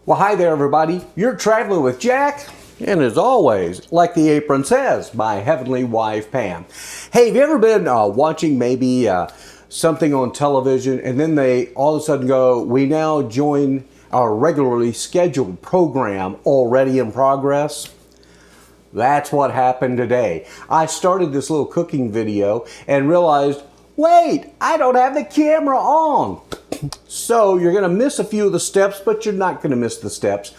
Well, hi there, everybody. You're traveling with Jack, and as always, like the apron says, my heavenly wife, Pam. Hey, have you ever been watching maybe something on television, and then they all of a sudden go, we now join our regularly scheduled program already in progress? That's what happened today. I started this little cooking video and realized, wait, I don't have the camera on. So you're going to miss a few of the steps, but you're not going to miss the steps.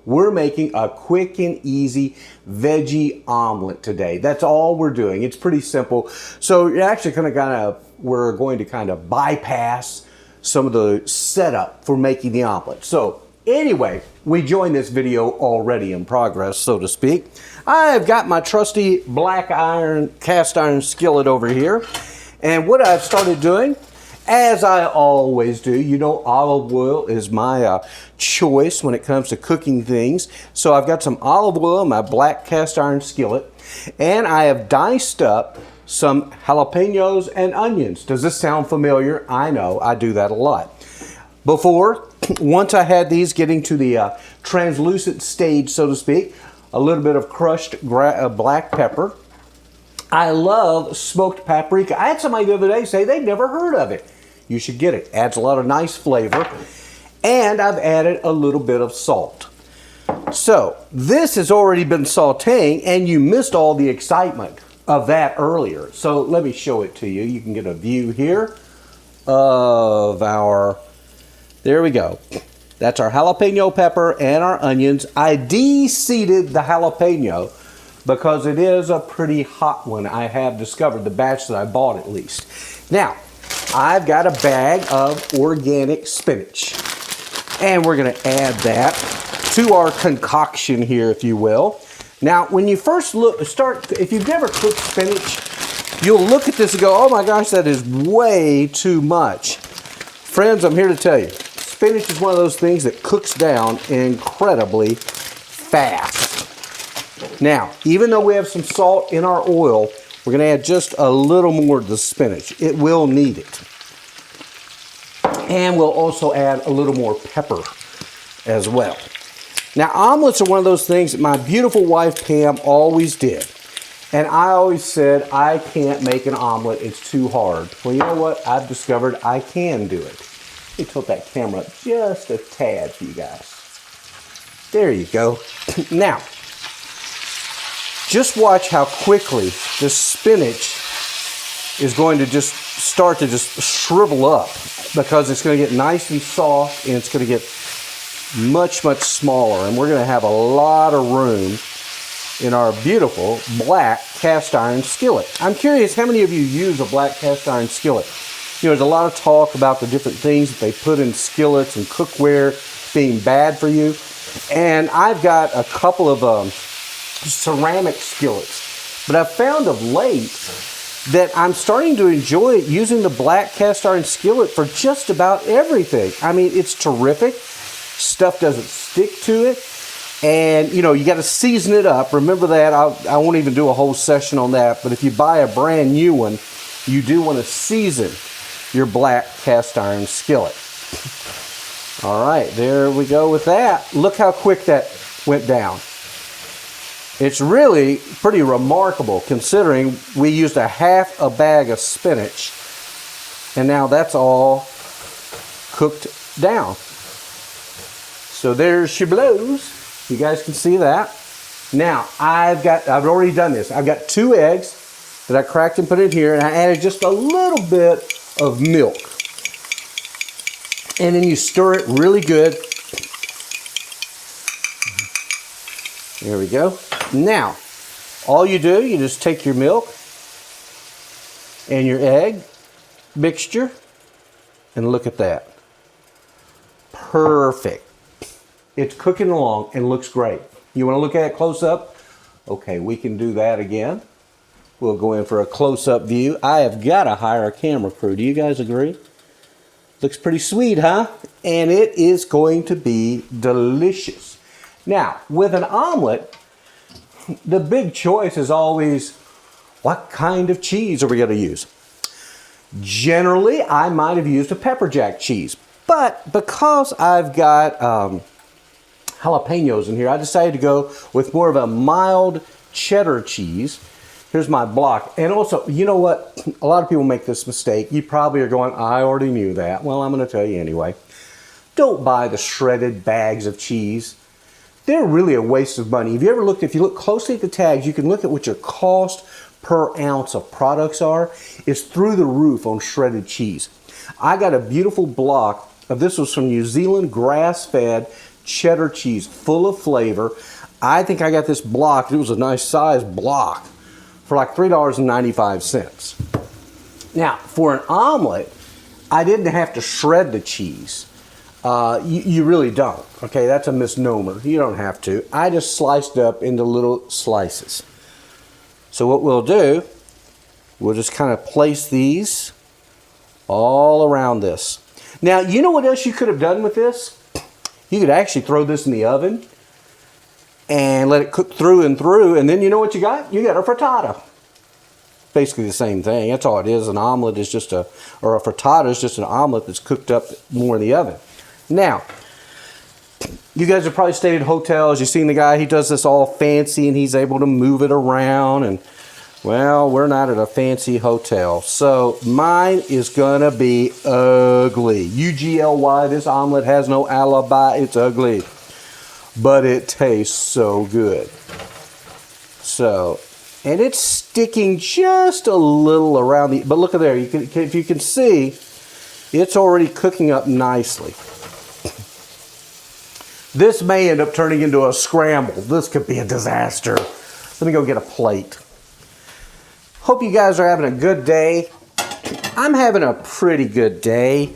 We're making a quick and easy veggie omelet today. That's all we're doing. It's pretty simple. So you're actually we're going to kind of bypass some of the setup for making the omelet. So anyway, we joined this video already in progress, so to speak. I've got my trusty cast iron skillet over here. And what I've started doing, as I always do, you know, olive oil is my choice when it comes to cooking things. So I've got some olive oil in my black cast iron skillet, and I have diced up some jalapenos and onions. Does this sound familiar? I know, I do that a lot. Once I had these getting to the translucent stage, so to speak, a little bit of crushed black pepper. I love smoked paprika. I had somebody the other day say they've never heard of it. You should get it. Adds a lot of nice flavor. And I've added a little bit of salt. So this has already been sauteing, and you missed all the excitement of that earlier. So let me show it to you. You can get a view here of there we go. That's our jalapeno pepper and our onions. I de-seeded the jalapeno because it is a pretty hot one. I have discovered, the batch that I bought at least. Now, I've got a bag of organic spinach, and we're gonna add that to our concoction here, if you will. Now, when you first if you've never cooked spinach, you'll look at this and go, oh my gosh, that is way too much. Friends, I'm here to tell you, spinach is one of those things that cooks down incredibly fast. Now, even though we have some salt in our oil, we're going to add just a little more to the spinach. It will need it. And we'll also add a little more pepper as well. Now, omelets are one of those things that my beautiful wife, Pam, always did. And I always said, I can't make an omelet. It's too hard. Well, you know what? I've discovered I can do it. Let me tilt that camera up just a tad for you guys. There you go. Now, just watch how quickly the spinach is going to just start to shrivel up, because it's going to get nice and soft, and it's going to get much, much smaller. And we're going to have a lot of room in our beautiful black cast iron skillet. I'm curious how many of you use a black cast iron skillet. You know, there's a lot of talk about the different things that they put in skillets and cookware being bad for you. And I've got a couple of ceramic skillets, but I've found of late that I'm starting to enjoy using the black cast iron skillet for just about everything. I mean, it's terrific. Stuff doesn't stick to it, and you know, you got to season it up. Remember that. I won't even do a whole session on that, but if you buy a brand new one, you do want to season your black cast iron skillet. All right, there we go with that. Look how quick that went down. It's really pretty remarkable considering we used a half a bag of spinach, and now that's all cooked down. So there's she blows. You guys can see that. Now I've already done this. I've got 2 eggs that I cracked and put in here, and I added just a little bit of milk. And then you stir it really good. There we go. Now, all you do, you just take your milk and your egg mixture, and look at that. Perfect. It's cooking along and looks great. You want to look at it close up? Okay, we can do that again. We'll go in for a close-up view. I have got to hire a camera crew. Do you guys agree? Looks pretty sweet, huh? And it is going to be delicious. Now, with an omelet, the big choice is always, what kind of cheese are we going to use? Generally, I might have used a pepper jack cheese, but because I've got jalapenos in here. I decided to go with more of a mild cheddar cheese. Here's my block. And also, you know what? A lot of people make this mistake. You probably are going, I already knew that. Well, I'm going to tell you anyway. Don't buy the shredded bags of cheese. They're really a waste of money. If you look closely at the tags, you can look at what your cost per ounce of products are. It's through the roof on shredded cheese. I got a beautiful block of this. Was from New Zealand, grass-fed cheddar cheese, full of flavor. I think I got this block. It was a nice size block for like $3.95. Now, for an omelet, I didn't have to shred the cheese. You really don't. Okay, that's a misnomer. You don't have to. I just sliced it up into little slices. So what we'll do, we'll just kind of place these all around this. Now, you know what else you could have done with this? You could actually throw this in the oven and let it cook through and through, and then you know what you got? You got a frittata. Basically the same thing. That's all it is. An omelet is just a frittata is just an omelet that's cooked up more in the oven. Now, you guys have probably stayed at hotels. You've seen the guy, he does this all fancy and he's able to move it around. And, well, we're not at a fancy hotel. So mine is going to be ugly. U-G-L-Y. This omelet has no alibi. It's ugly. But it tastes so good. So, and it's sticking just a little around the, but look at there. If you can see, it's already cooking up nicely. This may end up turning into a scramble. This could be a disaster. Let me go get a plate. Hope you guys are having a good day. I'm having a pretty good day.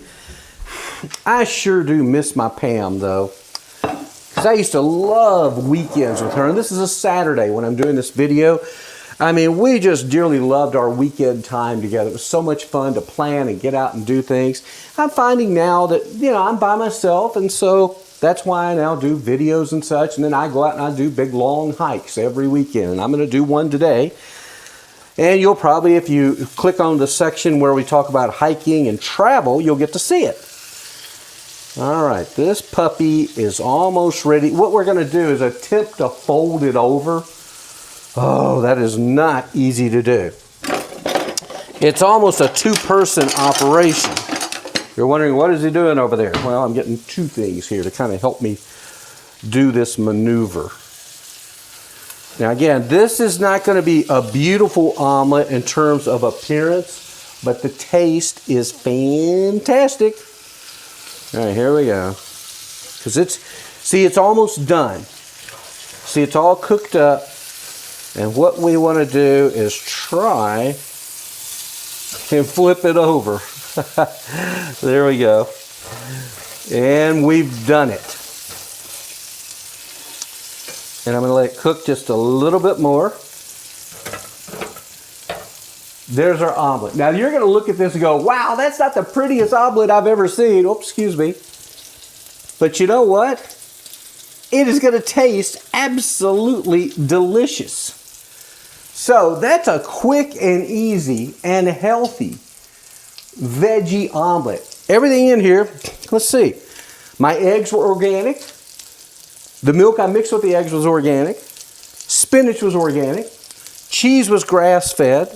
I sure do miss my Pam though, because I used to love weekends with her. And this is a Saturday when I'm doing this video. I mean, we just dearly loved our weekend time together. It was so much fun to plan and get out and do things. I'm finding now that, you know, I'm by myself, and so that's why I now do videos and such, and then I go out and I do big long hikes every weekend, and I'm going to do one today. And you'll probably, if you click on the section where we talk about hiking and travel, you'll get to see it. All right, this puppy is almost ready. What we're going to do is attempt to fold it over. Oh, that is not easy to do. It's almost a two-person operation. You're wondering, what is he doing over there? Well, I'm getting two things here to kind of help me do this maneuver. Now again, this is not going to be a beautiful omelet in terms of appearance, but the taste is fantastic. All right, here we go. Because it's almost done. See, it's all cooked up. And what we want to do is try and flip it over. There we go. And we've done it. And I'm going to let it cook just a little bit more. There's our omelet. Now you're going to look at this and go, wow, that's not the prettiest omelet I've ever seen. Oops, excuse me. But you know what? It is going to taste absolutely delicious. So that's a quick and easy and healthy veggie omelet. Everything in here, let's see. My eggs were organic. The milk I mixed with the eggs was organic. Spinach was organic. Cheese was grass-fed.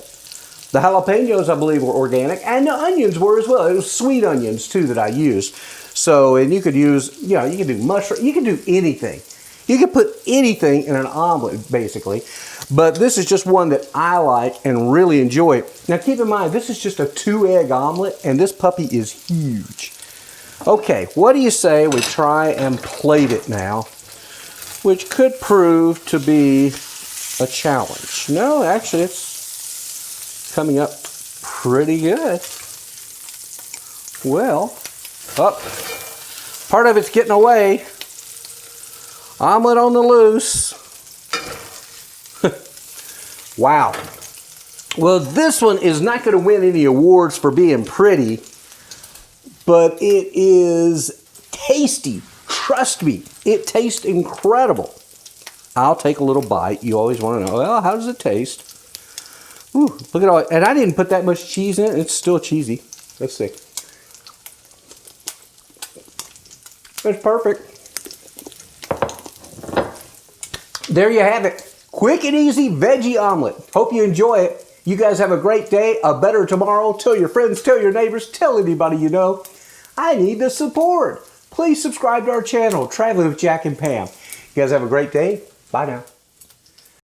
The jalapenos, I believe, were organic. And the onions were as well. It was sweet onions, too, that I used. So, and you could use, you know, you could do mushroom. You could do anything. You could put anything in an omelet, basically. But this is just one that I like and really enjoy. Now, keep in mind, this is just a 2-egg omelet, and this puppy is huge. Okay, what do you say we try and plate it now, which could prove to be a challenge. No, actually, it's coming up pretty good. Well, part of it's getting away. Omelet on the loose. Wow. Well, this one is not going to win any awards for being pretty, but it is tasty. Trust me, it tastes incredible. I'll take a little bite. You always want to know, well, how does it taste? Ooh, look at all, and I didn't put that much cheese in it. It's still cheesy. Let's see. It's perfect. there you have it. Quick and easy veggie omelet. Hope you enjoy it. You guys have a great day, a better tomorrow. Tell your friends, tell your neighbors, tell anybody you know. I need the support. Please subscribe to our channel, Traveling with Jack and Pam. You guys have a great day. Bye now.